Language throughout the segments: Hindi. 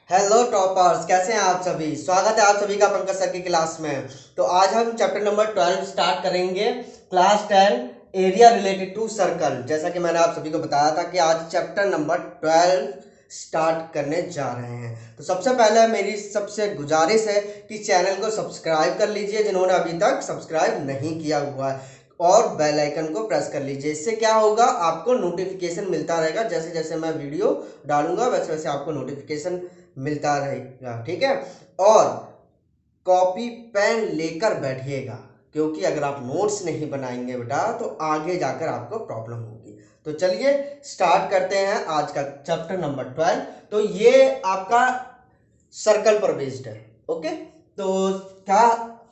हेलो टॉपर्स, कैसे हैं आप सभी। स्वागत है आप सभी का पंकज सर की क्लास में। तो आज हम चैप्टर नंबर 12 स्टार्ट करेंगे, class 10 area related to circle. जैसा कि मैंने आप सभी को बताया था कि आज चैप्टर नंबर 12 स्टार्ट करने जा रहे हैं। तो सबसे पहले मेरी सबसे गुजारिश है कि चैनल को सब्सक्राइब कर लीजिए जिन्होंने अभी तक सब्सक्राइब नहीं किया हुआ है, और बेल आइकन को प्रेस कर लीजिए। इससे क्या होगा, आपको नोटिफिकेशन मिलता रहेगा। जैसे जैसे मैं वीडियो डालूंगा वैसे वैसे आपको नोटिफिकेशन मिलता रहेगा, ठीक है। और कॉपी पेन लेकर बैठिएगा, क्योंकि अगर आप नोट्स नहीं बनाएंगे बेटा तो आगे जाकर आपको प्रॉब्लम होगी। तो चलिए स्टार्ट करते हैं आज का चैप्टर नंबर 12। तो ये आपका सर्कल पर बेस्ड है, ओके। तो क्या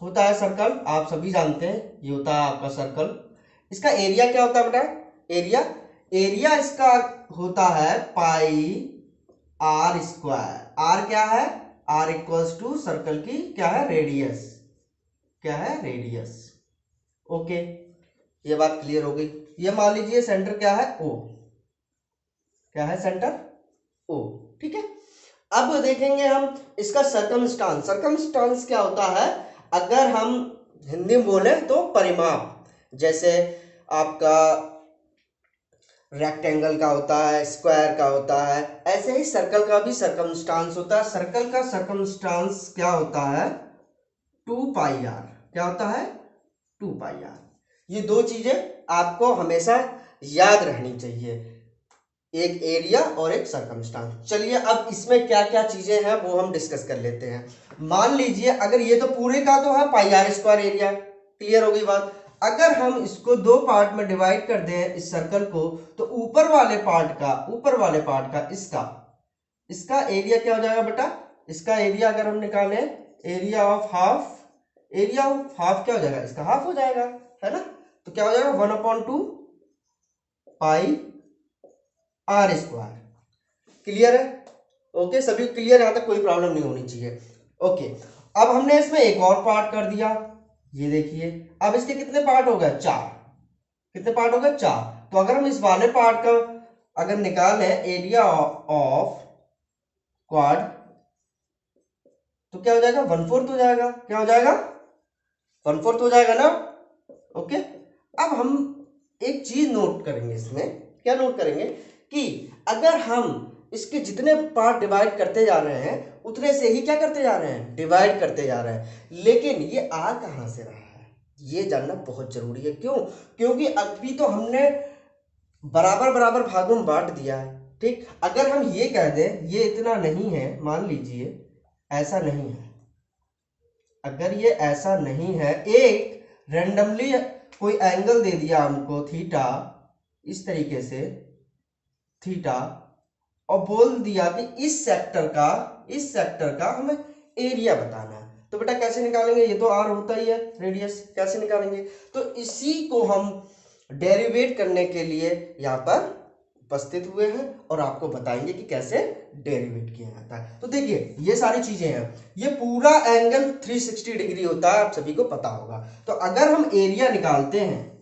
होता है सर्कल, आप सभी जानते हैं। ये होता है आपका सर्कल। इसका एरिया क्या होता है बेटा, एरिया एरिया इसका होता है पाई आर स्क्वायर। आर क्या है, आर इक्वल्स टू सर्कल की क्या है, रेडियस। क्या है, रेडियस। ओके, ये बात क्लियर हो गई। ये मान लीजिए सेंटर क्या है, ओ। क्या है, सेंटर ओ, ठीक है। अब देखेंगे हम इसका सर्कमस्टांस। सर्कमस्टांस क्या होता है, अगर हम हिंदी में बोले तो परिमाप। जैसे आपका रेक्टेंगल का होता है, स्क्वायर का होता है, ऐसे ही सर्कल का भी सर्कमस्टांस होता है। सर्कल का सर्कमस्टांस क्या होता है, 2 पाई आर। क्या होता है, 2 पाई आर। ये दो चीजें आपको हमेशा याद रहनी चाहिए, एक एरिया और एक सर्कमस्टांस। चलिए अब इसमें क्या क्या चीजें हैं वो हम डिस्कस कर लेते हैं। मान लीजिए अगर ये तो पूरे का तो है पाई आर स्क्वायर एरिया, क्लियर हो गई बात। अगर हम इसको दो पार्ट में डिवाइड कर दें इस सर्कल को, तो ऊपर वाले पार्ट का इसका एरिया क्या हो जाएगा बेटा, इसका एरिया अगर हम निकालें, area of half, area of half क्या हो जाएगा, इसका हाफ हो जाएगा, है ना। तो क्या हो जाएगा, 1/2 पाई आर स्क्वायर। क्लियर है, ओके। सभी क्लियर, यहां तक कोई प्रॉब्लम नहीं होनी चाहिए, ओके। अब हमने इसमें एक और पार्ट कर दिया, ये देखिए। अब इसके कितने पार्ट हो गए, 4। कितने पार्ट हो गए, 4। तो अगर हम इस वाले पार्ट का अगर निकालें एरिया ऑफ क्वाड, तो क्या हो जाएगा, 1/4 हो जाएगा। क्या हो जाएगा, 1/4 हो जाएगा ना, ओके। अब हम एक चीज नोट करेंगे इसमें, क्या नोट करेंगे कि अगर हम इसके जितने पार्ट डिवाइड करते जा रहे हैं उतने से ही क्या करते जा रहे हैं, डिवाइड करते जा रहे हैं। लेकिन ये आ कहां से रहा है, ये जानना बहुत जरूरी है। क्यों, क्योंकि अभी तो हमने बराबर बराबर भागों में बांट दिया है, ठीक। अगर हम ये कह दें ये इतना नहीं है, मान लीजिए ऐसा नहीं है, अगर ये ऐसा नहीं है, एक रेंडमली कोई एंगल दे दिया हमको थीटा, इस तरीके से थीटा, और बोल दिया कि इस सेक्टर का हमें एरिया बताना है, तो बेटा कैसे निकालेंगे, ये तो आर होता ही है रेडियस, कैसे निकालेंगे। तो इसी को हम डेरिवेट करने के लिए यहाँ पर उपस्थित हुए हैं और आपको बताएंगे कि कैसे डेरिवेट किया जाता है। तो देखिए ये सारी चीजें हैं, ये पूरा एंगल 360 डिग्री होता है, आप सभी को पता होगा। तो अगर हम एरिया निकालते हैं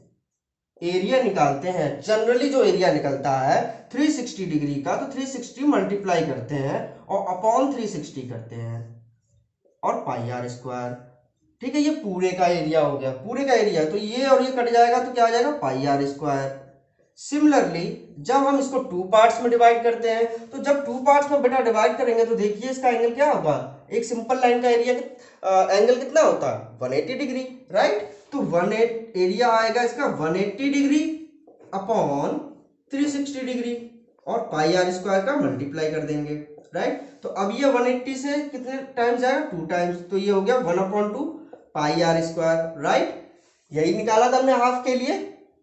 जनरली जो एरिया निकलता है 360 डिग्री का, तो 360 मल्टीप्लाई करते हैं और अपॉन 360 करते हैं और पाई आर स्क्वायर, ठीक है। ये पूरे का एरिया हो गया, पूरे का एरिया। तो ये और ये कट जाएगा तो क्या आ जाएगा, पाई आर स्क्वायर। सिमिलरली जब हम इसको 2 पार्ट्स में डिवाइड करते हैं, तो जब 2 पार्ट्स में बेटा डिवाइड करेंगे तो देखिए इसका एंगल क्या होगा, एक सिंपल लाइन का एरिया एंगल कितना होता है, 180 डिग्री, राइट। तो 18 एरिया आएगा इसका 180 डिग्री अपॉन 360 डिग्री, और पाई आर स्क्वायर का मल्टीप्लाई कर देंगे, राइट। तो अब ये 180 से कितने टाइम्स जाएगा, 2 टाइम्स, तो ये हो गया 1/2 पाई आर स्क्वायर, राइट। यही निकाला था हमने हाफ के लिए,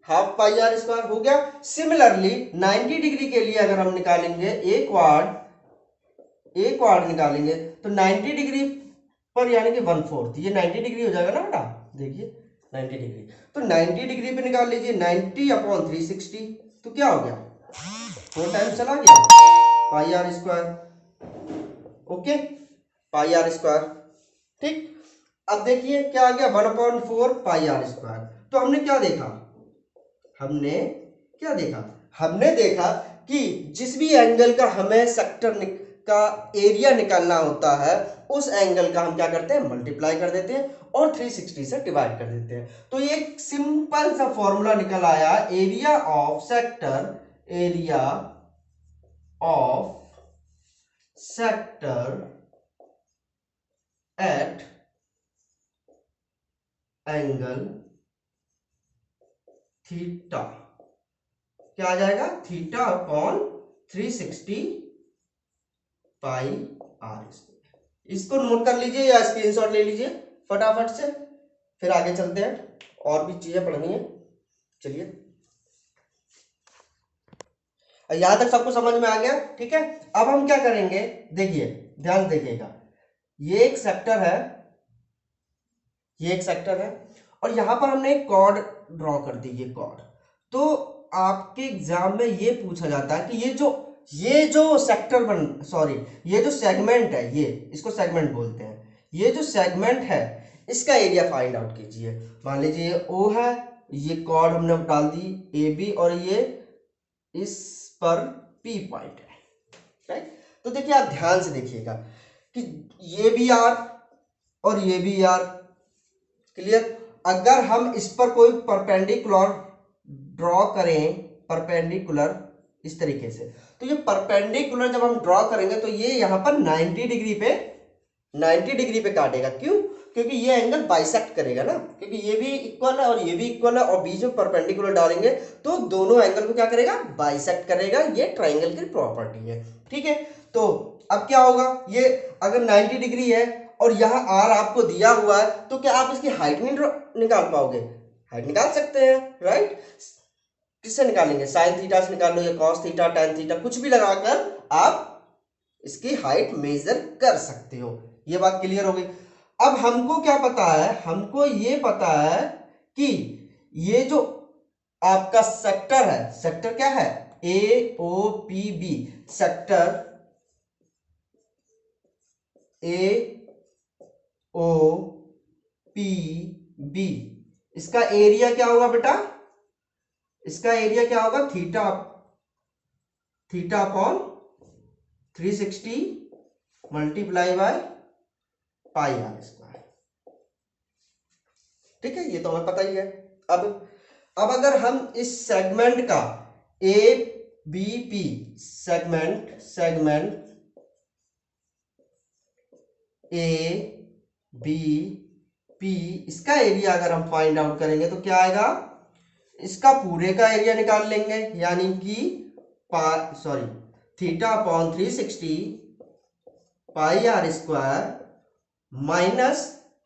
हाफ पाई आर स्क्वायर हो गया। सिमिलरली 90 डिग्री के लिए अगर हम निकालेंगे एक वार्ड निकालेंगे, तो 90 डिग्री पर यानी कि 1/4, ये 90 डिग्री हो जाएगा ना बेटा, देखिए 90 डिग्री। तो 90 डिग्री पे निकाल लीजिए 90 अपॉन 360, तो क्या हो गया, 4 टाइम्स चला गया pi r square, okay, pi r square, ठीक। अब देखिए क्या आ गया, 1/4 पाई आर स्क्वायर। तो हमने क्या देखा, हमने देखा कि जिस भी एंगल का हमें सेक्टर का एरिया निकालना होता है उस एंगल का हम क्या करते हैं, मल्टीप्लाई कर देते हैं और 360 से डिवाइड कर देते हैं। तो ये एक सिंपल सा फॉर्मूला निकल आया, area of sector, area of sector at angle theta, क्या आ जाएगा, थीटा अपॉन 360 पाई आर। इसको नोट कर लीजिए या स्क्रीनशॉट ले लीजिए फटाफट से, फिर आगे चलते हैं, और भी चीजें पढ़नी है। चलिए, यहां तक सबको समझ में आ गया, ठीक है। अब हम क्या करेंगे, देखिए ध्यान देखिएगा, ये एक सेक्टर है, ये एक सेक्टर है, और यहां पर हमने एक कॉर्ड ड्रॉ कर दी, ये कॉर्ड। तो आपके एग्जाम में ये पूछा जाता है कि ये जो सेक्टर ये जो सेगमेंट है, ये इसको सेगमेंट बोलते हैं, ये जो सेगमेंट है इसका एरिया फाइंड आउट कीजिए। मान लीजिए ये ओ है, ये कॉर्ड हमने डाल दी ए बी, और ये इस पर पी पॉइंट है, राइट। तो देखिए आप ध्यान से देखिएगा कि ये भी आर और ये भी आर, क्लियर। अगर हम इस पर कोई परपेंडिकुलर ड्रॉ करें, परपेंडिकुलर इस तरीके से, तो ये परपेंडिकुलर जब हम ड्रॉ करेंगे तो ये यहां पर 90 डिग्री पे काटेगा। क्यों? क्योंकि ये एंगल बाइसेक्ट करेगा ना, क्योंकि ये भी इक्वल है और ये भी इक्वल है, और बीच में परपेंडिकुलर डालेंगे तो दोनों एंगल को क्या करेगा, बाइसेक्ट करेगा। ये ट्राइंगल की प्रॉपर्टी है, ठीक है। तो अब क्या होगा, ये अगर 90 डिग्री है और यहाँ आर आपको दिया हुआ है, तो क्या आप इसकी हाइट नहीं निकाल पाओगे? हाइट निकाल सकते हैं, राइट। किससे निकालेंगे, साइन थीटा से निकाल लो, या कॉस थीटा, टैन थीटा, कुछ भी लगाकर आप इसकी हाइट मेजर कर सकते हो। ये बात क्लियर हो गई। अब हमको क्या पता है, हमको ये पता है कि ये जो आपका सेक्टर है, सेक्टर क्या है, A O P B, sector A O P B, इसका एरिया क्या होगा बेटा, इसका एरिया क्या होगा, theta upon 360 multiply by pi r square, ठीक है। ये तो हमें पता ही है। अब अगर हम इस सेगमेंट का A B P, segment A B P, इसका एरिया अगर हम फाइंड आउट करेंगे तो क्या आएगा, इसका पूरे का एरिया निकाल लेंगे, यानी कि theta upon 360 pi r square minus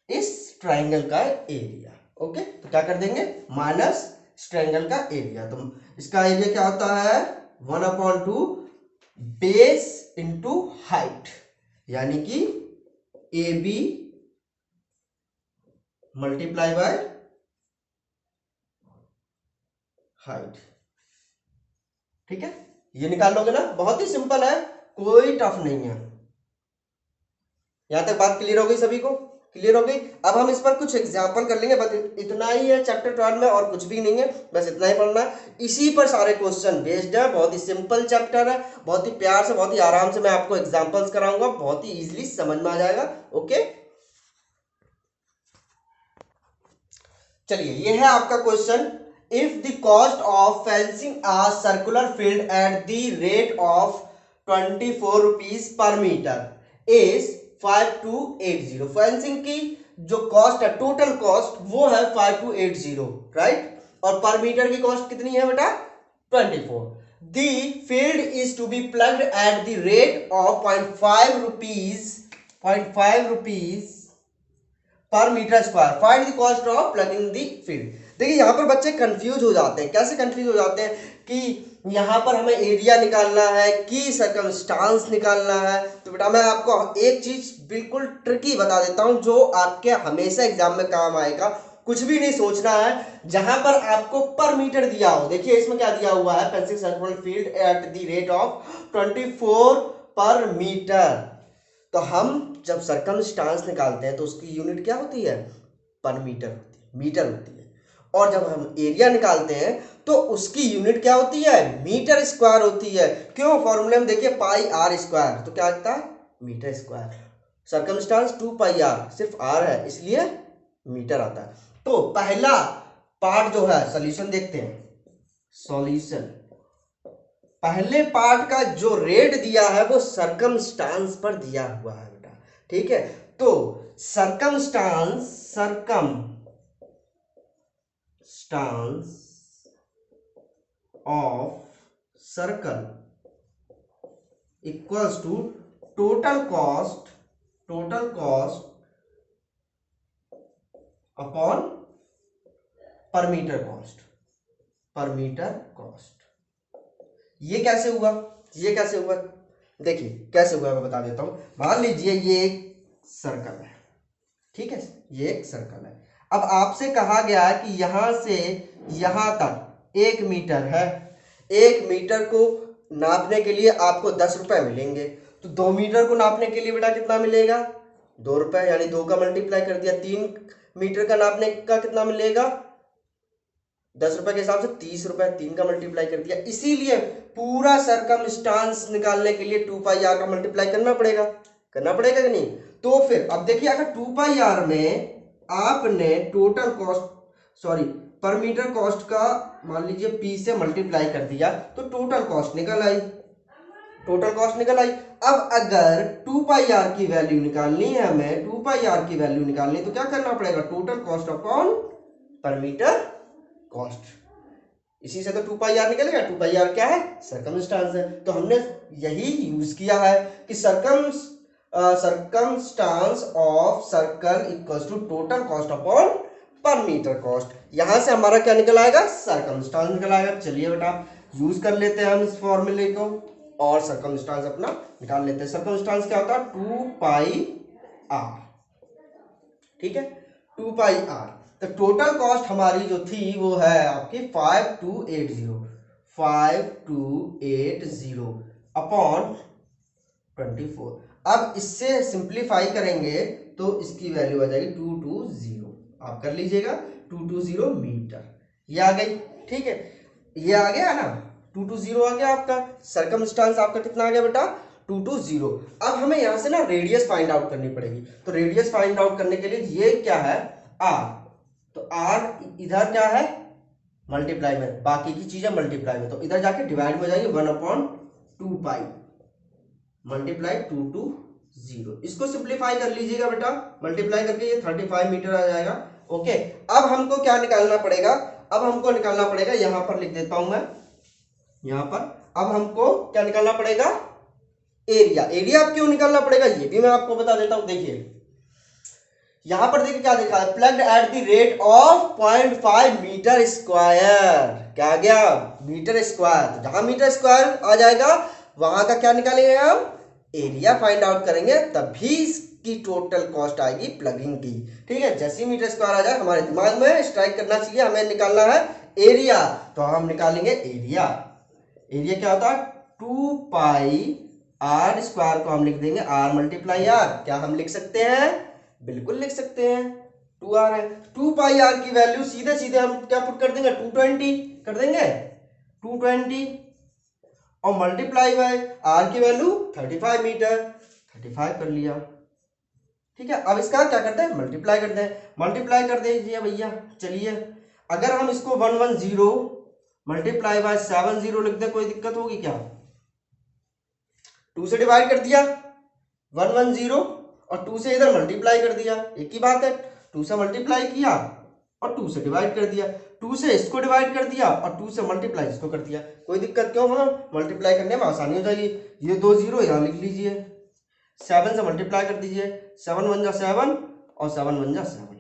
इस ट्राइंगल का एरिया। ओके, तो क्या कर देंगे, माइनस ट्राइंगल का एरिया। तो इसका एरिया क्या होता है, 1/2 बेस इंटू हाइट, यानी कि A B multiply by height, ठीक है। ये निकाल लोगे ना, बहुत ही सिंपल है, कोई टफ नहीं है। यहां तक बात क्लियर हो गई, सभी को क्लियर हो गई। अब हम इस पर कुछ एग्जांपल कर लेंगे, बस इतना ही है चैप्टर 12 में, और कुछ भी नहीं है, बस इतना ही पढ़ना है। इसी पर सारे क्वेश्चन बेस्ड है, बहुत ही सिंपल चैप्टर है, बहुत ही प्यार से, बहुत ही आराम से मैं आपको एग्जांपल्स कराऊंगा, बहुत ही इजीली समझ में आ जाएगा। ओके, चलिए, ये है आपका question. If the cost of fencing a circular field at the rate of 24 rupees per metre is 5280, fencing की जो कॉस्ट है, टोटल कॉस्ट वो है 5280, राइट। और पर मीटर की कॉस्ट कितनी है बेटा, 24। The field is to be plugged at the rate of 0.5 rupees per metre square, find the cost of plugging the field. देखिए यहां पर बच्चे कंफ्यूज हो जाते हैं। कैसे कंफ्यूज हो जाते हैं कि यहां पर हमें एरिया निकालना है कि सर्कमस्टांस निकालना है। तो बेटा मैं आपको एक चीज बिल्कुल ट्रिकी बता देता हूं, जो आपके हमेशा एग्जाम में काम आएगा। कुछ भी नहीं सोचना है, जहां पर आपको पर मीटर दिया हो, देखिए इसमें क्या दिया हुआ है, fencing circular field at the rate of 24 पर मीटर। तो हम जब सर्कमस्टांस निकालते हैं तो उसकी यूनिट क्या होती है, पर मीटर होती है, मीटर होती है। और जब हम एरिया निकालते हैं तो उसकी यूनिट क्या होती है, मीटर स्क्वायर होती है। क्यों, फॉर्मूले में देखिए पाई आर स्क्वायर, तो क्या आता है metre square. Circumstance 2 pi r, सिर्फ आर है इसलिए मीटर आता है। तो पहला पार्ट जो है सॉल्यूशन देखते हैं। सॉल्यूशन, पहले पार्ट का जो रेट दिया है वो सर्कमस्टांस पर दिया हुआ है बेटा, ठीक है। तो circumstance of circle equals to total cost upon per metre cost. ये कैसे हुआ, देखिए कैसे हुआ मैं बता देता हूं। मान लीजिए ये एक सर्कल है, ठीक है, ये एक सर्कल है। अब आपसे कहा गया है कि यहां से यहां तक 1 मीटर है। 1 मीटर को नापने के लिए आपको 10 रुपए मिलेंगे। तो 2 मीटर को नापने के लिए बेटा कितना मिलेगा, 2 रुपए, यानी 2 का मल्टीप्लाई कर दिया। 3 मीटर का नापने का कितना मिलेगा, 10 रुपए के हिसाब से 30 रुपए, 3 का मल्टीप्लाई कर दिया। इसीलिए पूरा सर्कमस्टांस निकालने के लिए 2 पाई आर का मल्टीप्लाई करना पड़ेगा कि नहीं। तो फिर अब देखिए, अगर 2 पाई आर में आपने total cost per metre cost का मान लीजिए पी से मल्टीप्लाई कर दिया तो टोटल कॉस्ट निकल आई। अब अगर 2 पाई आर की वैल्यू निकालनी है हमें, 2 पाई आर की वैल्यू निकालनी तो क्या करना पड़ेगा, total cost upon per metre cost. इसी से तो 2 पाई आर निकलेगा। 2 पाई आर क्या है, सर्कमस्टांस है। तो हमने यही यूज किया है कि circumstance of circle equals to total cost upon per metre cost. यहां से हमारा क्या निकल आएगा, सर्कमस्टांस निकल आएगा। चलिए बेटा यूज कर लेते हैं हम इस फॉर्मूले को और सर्कमस्टांस अपना निकाल लेते हैं। सर्कमस्टांस क्या होता है, 2 पाई आर, ठीक है, 2 पाई आर। तो टोटल कॉस्ट हमारी जो थी वो है आपकी 5280 अपॉन 24। अब इससे सिंप्लीफाई करेंगे तो इसकी वैल्यू आ जाएगी 220। आप कर लीजिएगा 220 मीटर, ये आ गई, ठीक है, ये आ गया ना, 220 आ गया आपका। सर्कमस्टांस आपका कितना आ गया बेटा, 220। अब हमें यहां से ना रेडियस फाइंड आउट करनी पड़ेगी। तो रेडियस फाइंड आउट करने के लिए ये क्या है, आर, तो आर इधर क्या है मल्टीप्लाई में, बाकी की चीजें मल्टीप्लाई में, तो इधर जाके डिवाइड हो जाएगी 1/2 पाई मल्टीप्लाई 220। इसको सिंप्लीफाई कर लीजिएगा बेटा, मल्टीप्लाई करके ये 35 मीटर आ जाएगा। ओके, अब हमको क्या निकालना पड़ेगा, यहां पर लिख देता हूं मैं, यहां पर अब हमको क्या निकालना पड़ेगा, एरिया अब क्यों निकालना पड़ेगा ये भी मैं आपको बता देता हूं। देखिए यहां पर देखिए क्या लिखा है, plugged at the rate of 0.5 metre square. क्या आ गया, मीटर स्क्वायर। तो जहां मीटर स्क्वायर आ जाएगा वहां का क्या निकालेंगे हम, एरिया फाइंड आउट करेंगे, तभी इसकी टोटल कॉस्ट आएगी प्लगिंग की, ठीक है। जैसे मीटर स्क्वायर आ जाए हमारे दिमाग में स्ट्राइक करना चाहिए, हमें निकालना है एरिया, तो हम निकालेंगे एरिया क्या होता है 2 पाई आर स्क्वायर को हम लिख देंगे आर मल्टीप्लाई आर। क्या हम लिख सकते हैं, बिल्कुल लिख सकते हैं, 2r है। 2 पाई आर की वैल्यू सीधे सीधे हम क्या पुट कर देंगे, 220 कर देंगे, 220 और मल्टीप्लाई बाय आर की वैल्यू 35 मीटर, 35 कर लिया, ठीक है। अब इसका क्या करते हैं, मल्टीप्लाई करते हैं, मल्टीप्लाई कर दीजिए भैया। चलिए अगर हम इसको 110 मल्टीप्लाई बाय 70 लिख दें, कोई दिक्कत होगी क्या, 2 से डिवाइड कर दिया 110 और 2 से इधर मल्टीप्लाई कर दिया, एक ही बात है। 2 से मल्टीप्लाई किया और 2 से डिवाइड कर दिया, 2 से इसको डिवाइड कर दिया और 2 से मल्टीप्लाई इसको कर दिया, कोई दिक्कत क्यों, हम मल्टीप्लाई करने में आसानी हो जाएगी। ये 2 जीरो यहां लिख लीजिए, 7 से मल्टीप्लाई कर दीजिए, 7 1 जा 7 और 7 1 जा 7,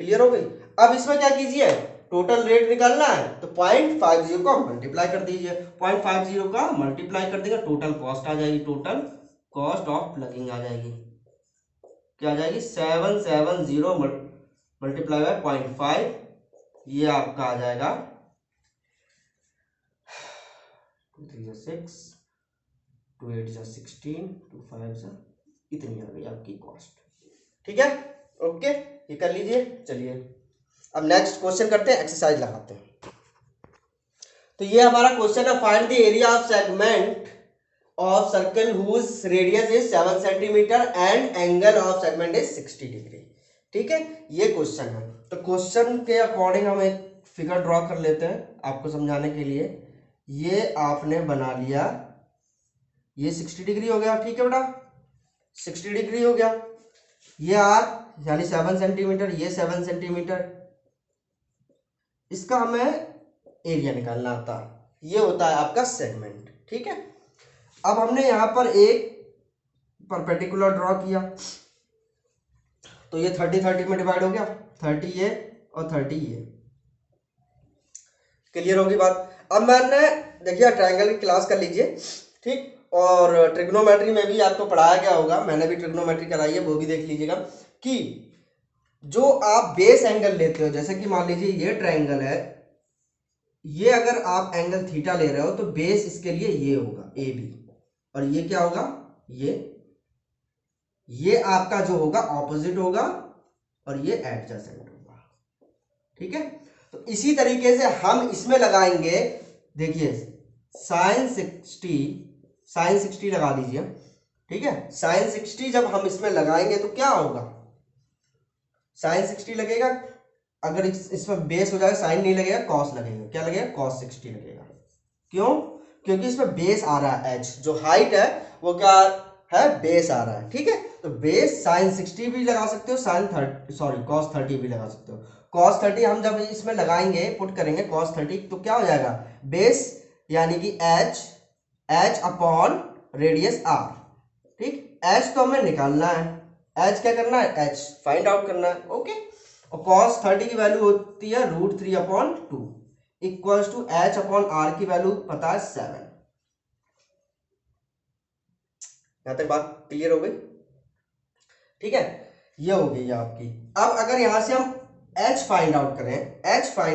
क्लियर हो गई। अब इसमें क्या कीजिए, टोटल रेट निकालना है तो 0.50 को मल्टीप्लाई कर दीजिए, 0.50 का मल्टीप्लाई कर देंगे, टोटल कॉस्ट आ जाएगी, टोटल कॉस्ट ऑफ प्लगिंग आ जाएगी, क्या आ जाएगी 770 मल्टीप्लाई बाय 0.5, ये आपका आ जाएगा 2 3 जा 6, 2 8 जा 16, 2 5 जा, इतनी आ गई आपकी कॉस्ट, ठीक है। ओके, ये कर लीजिए। चलिए अब नेक्स्ट क्वेश्चन करते हैं, एक्सरसाइज लगाते हैं। तो ये हमारा क्वेश्चन है, find the area of segment of circle whose radius is 7 centimetre and angle of segment is 60 degree. ठीक है, ये क्वेश्चन है। तो क्वेश्चन के अकॉर्डिंग हम एक फिगर ड्रॉ कर लेते हैं आपको समझाने के लिए। ये आपने बना लिया, ये 60 डिग्री हो गया। ठीक है बेटा, 60 डिग्री हो गया। ये आर यानी 7 सेंटीमीटर, ये 7 सेंटीमीटर, इसका हमें एरिया निकालना आता है। ये होता है आपका सेगमेंट। ठीक है, अब हमने यहां पर एक परपेंडिकुलर ड्रॉ किया, तो ये 30 में डिवाइड हो गया, 30 ये और 30 ये। क्लियर होगी बात। अब मैंने देखिए ट्रायंगल की क्लास कर लीजिए, ठीक, और ट्रिग्नोमेट्री में भी आपको पढ़ाया गया होगा, मैंने भी ट्रिग्नोमेट्री कराई है, वो भी देख लीजिएगा कि जो आप बेस एंगल लेते हो, जैसे कि मान लीजिए ये ट्रायंगल है, ये अगर आप एंगल थीटा ले रहे हो तो बेस इसके लिए ये होगा ए बी, और ये क्या होगा, ये आपका जो होगा ऑपोजिट होगा और ये एडजेसेंट होगा। ठीक है, तो इसी तरीके से हम इसमें लगाएंगे, देखिए साइन 60 लगा दीजिए। ठीक है, साइन 60 जब हम इसमें लगाएंगे तो क्या होगा, साइन 60 लगेगा, अगर इसमें बेस हो जाएगा साइन नहीं लगेगा, कॉस लगेगा। क्या लगेगा, कॉस 60 लगेगा। क्यों, क्योंकि इसमें बेस आ रहा है, एच जो हाइट है वो क्या है, बेस आ रहा है। ठीक है, तो बेस साइन 60 भी लगा सकते हो, कॉस 30 भी लगा सकते हो। कॉस 30 हम जब इसमें लगाएंगे, पुट करेंगे cos 30, तो क्या हो जाएगा, बेस यानी कि एच अपॉन रेडियस आर। ठीक, एच तो हमें निकालना है, एच क्या करना है, एच फाइंड आउट करना है। ओके, और cos 30 की वैल्यू होती है √3/2 equals to H upon r की वैल्यू पता है 7। यहां तक बात क्लियर हो गई। ठीक है, ये हो गई आपकी। अब अगर यहां से हम h फाइंड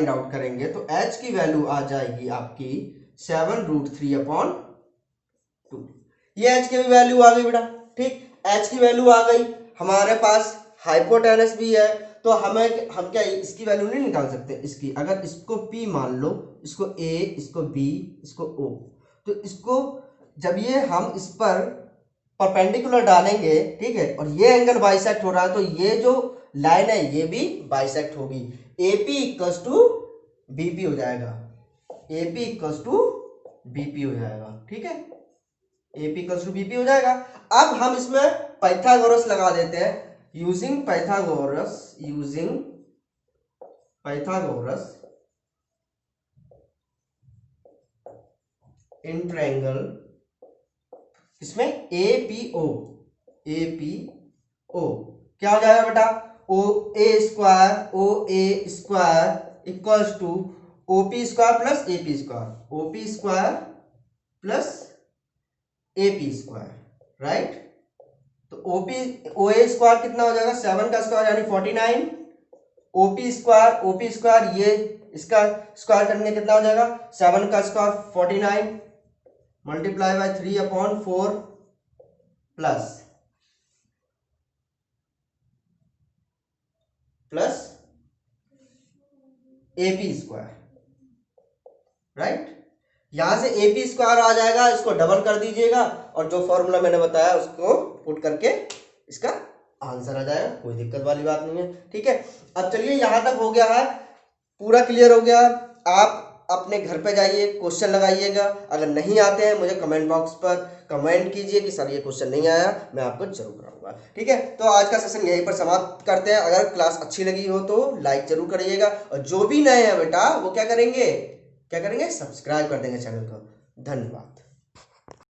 आउट करेंगे तो h की वैल्यू आ जाएगी आपकी 7√3/2। ये h की भी वैल्यू आ गई बेटा। ठीक, h की वैल्यू आ गई, हमारे पास हाइपोटेनस भी है, तो हम क्या इसकी वैल्यू नहीं निकाल सकते, इसकी, अगर इसको P मान लो, इसको A, इसको B, इसको O, तो इसको जब ये हम इस पर परपेंडिकुलर डालेंगे, ठीक है, और ये एंगल बाइसेक्ट हो रहा है, तो ये जो लाइन है ये भी बाइसेक्ट होगी, AP इक्वल्स टू BP हो जाएगा, AP इक्वल्स टू BP हो जाएगा। ठीक है, AP इक्वल्स टू BP हो जाएगा। अब हम इसमें पाइथागोरस लगा देते हैं, यूजिंग पाइथागोरस इन ट्रायंगल, इसमें APO क्या हो जाएगा बेटा, OA² equals to OP² plus AP², right. तो OA² कितना हो जाएगा, 7 का स्क्वायर यानी 49, OP² ये इसका स्क्वायर करने कितना हो जाएगा, 7 का square 49 multiply by 3/4 plus AP², right. यहां से AP² आ जाएगा, इसको डबल कर दीजिएगा और जो फॉर्मूला मैंने बताया उसको पुट करके इसका आंसर आ जाएगा, कोई दिक्कत वाली बात नहीं है। ठीक है, अब चलिए यहां तक हो गया है, पूरा क्लियर हो गया। आप अपने घर पे जाइए, क्वेश्चन लगाइएगा, अगर नहीं आते हैं मुझे कमेंट बॉक्स पर कमेंट कीजिए कि सर ये क्वेश्चन नहीं आया, मैं आपको जरूर कराऊंगा। ठीक है, तो आज का सेशन यहीं पर समाप्त करते हैं। अगर क्लास अच्छी लगी हो तो लाइक जरूर करिएगा, और जो भी नए हैं बेटा वो क्या करेंगे, सब्सक्राइब कर देंगे चैनल को। धन्यवाद।